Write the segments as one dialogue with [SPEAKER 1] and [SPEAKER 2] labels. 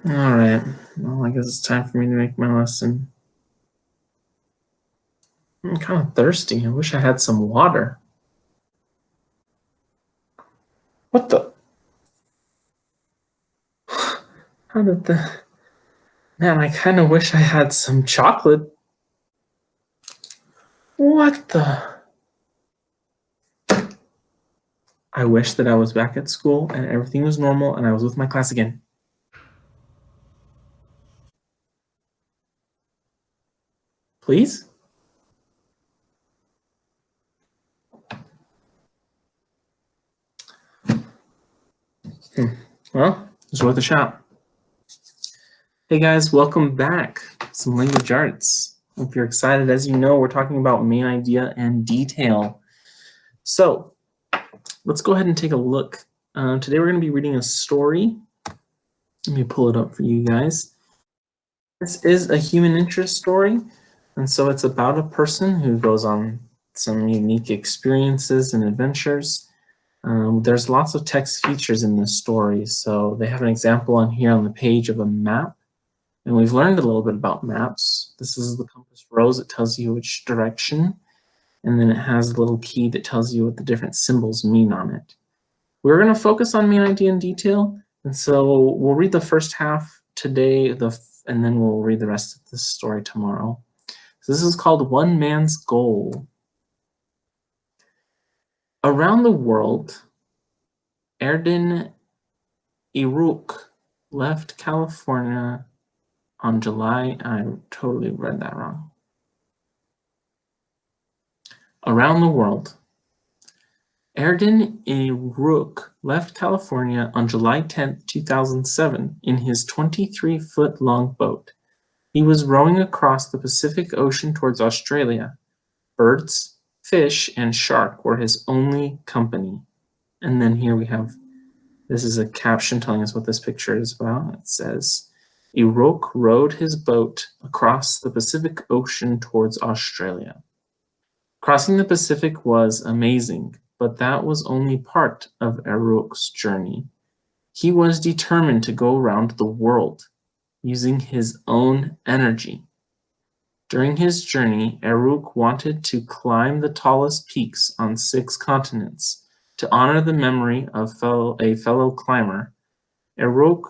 [SPEAKER 1] All right. Well, I guess it's time for me to make my lesson. I'm kind of thirsty. I wish I had some water. What the? How did the... Man, I kind of wish I had some chocolate. What the? I wish that I was back at school and everything was normal and I was with my class again. Please? Well, it's worth a shot. Hey guys, welcome back. Some language arts. If you're excited, as you know, we're talking about main idea and detail. So let's go ahead and take a look. Today we're going to be reading a story. Let me pull it up for you guys. This is a human interest story, and so it's about a person who goes on some unique experiences and adventures. There's lots of text features in this story, so they have an example on here on the page of a map, and we've learned a little bit about maps. This is the compass rose. It tells you which direction, and then it has a little key that tells you what the different symbols mean on it. We're going to focus on main idea and detail, and so we'll read the first half today, and then we'll read the rest of the story tomorrow. So this is called One Man's Goal. Around the world, Erdin Iruk left California on July... I totally read that wrong. Around the world, Erdin Iruk left California on July 10, 2007 in his 23-foot-long boat. He was rowing across the Pacific Ocean towards Australia. Birds, fish, and shark were his only company. And then here we have, this is a caption telling us what this picture is about. It says, Iruk rowed his boat across the Pacific Ocean towards Australia. Crossing the Pacific was amazing, but that was only part of Iruk's journey. He was determined to go around the world using his own energy. During his journey, Iruk wanted to climb the tallest peaks on 6 continents. To honor the memory of a fellow climber, Iruk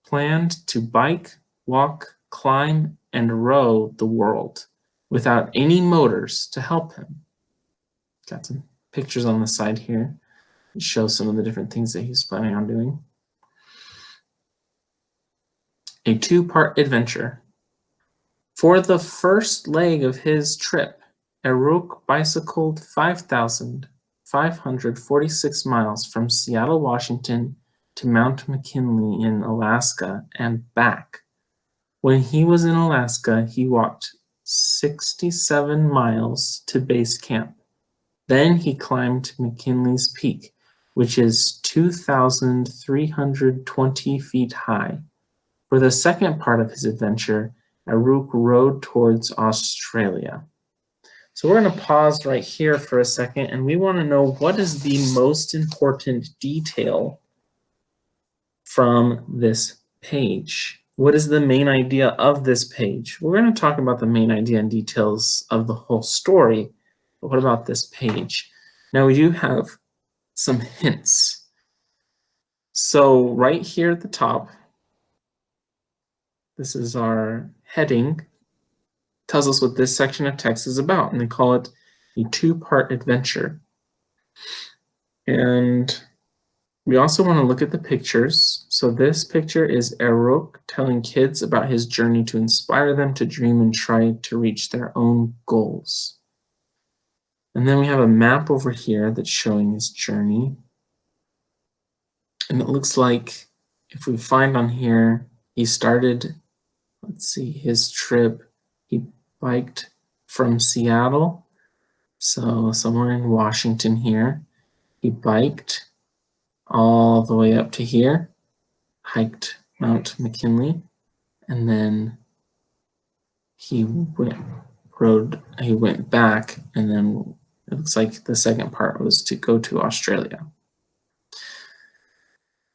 [SPEAKER 1] planned to bike, walk, climb, and row the world without any motors to help him. Got some pictures on the side here that show some of the different things that he's planning on doing. A 2-part adventure. For the first leg of his trip, Iruk bicycled 5,546 miles from Seattle, Washington to Mount McKinley in Alaska and back. When he was in Alaska, he walked 67 miles to base camp. Then he climbed McKinley's Peak, which is 2,320 feet high. For the second part of his adventure, Iruk rode towards Australia. So we're going to pause right here for a second, and we want to know what is the most important detail from this page. What is the main idea of this page? We're going to talk about the main idea and details of the whole story, but what about this page? Now we do have some hints. So right here at the top, this is our heading, tells us what this section of text is about, and they call it a 2-part adventure. And we also want to look at the pictures. So this picture is Iruk telling kids about his journey to inspire them to dream and try to reach their own goals. And then we have a map over here that's showing his journey. And it looks like, if we find on here, he started, let's see, his trip. He biked from Seattle, so somewhere in Washington here. He biked all the way up to here, hiked Mount McKinley, and then he went back, and then it looks like the second part was to go to Australia.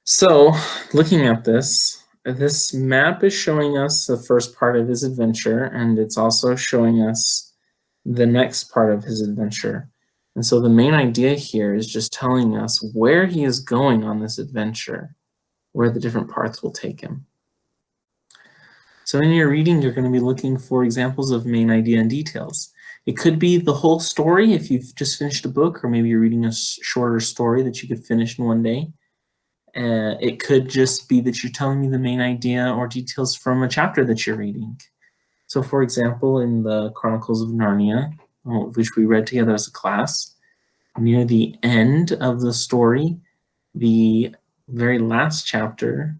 [SPEAKER 1] So looking at this, this map is showing us the first part of his adventure, and it's also showing us the next part of his adventure. And so the main idea here is just telling us where he is going on this adventure, where the different parts will take him. So in your reading, you're going to be looking for examples of main idea and details. It could be the whole story if you've just finished a book, or maybe you're reading a shorter story that you could finish in one day. It could just be that you're telling me the main idea or details from a chapter that you're reading. So for example, in the Chronicles of Narnia, which we read together as a class, near the end of the story, the very last chapter,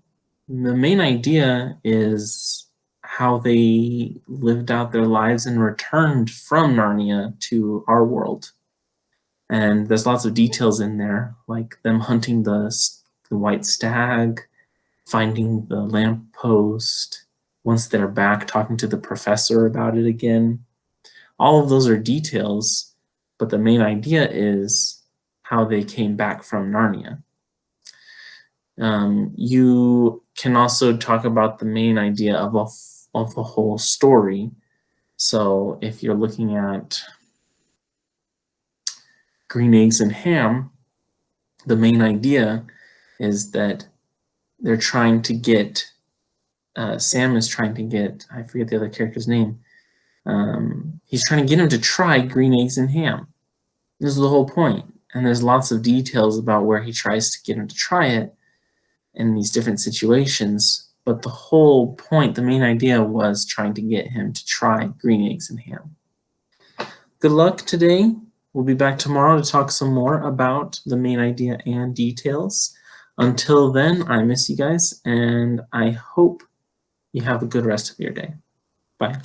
[SPEAKER 1] the main idea is how they lived out their lives and returned from Narnia to our world. And there's lots of details in there, like them hunting the white stag, finding the lamppost, once they're back talking to the professor about it again. All of those are details, but the main idea is how they came back from Narnia. You can also talk about the main idea of the whole story. So if you're looking at Green Eggs and Ham, the main idea is that they're trying to get, Sam is trying to get, I forget the other character's name, he's trying to get him to try green eggs and ham. This is the whole point. And there's lots of details about where he tries to get him to try it in these different situations. But the whole point, the main idea was trying to get him to try green eggs and ham. Good luck today. We'll be back tomorrow to talk some more about the main idea and details. Until then, I miss you guys, and I hope you have a good rest of your day. Bye.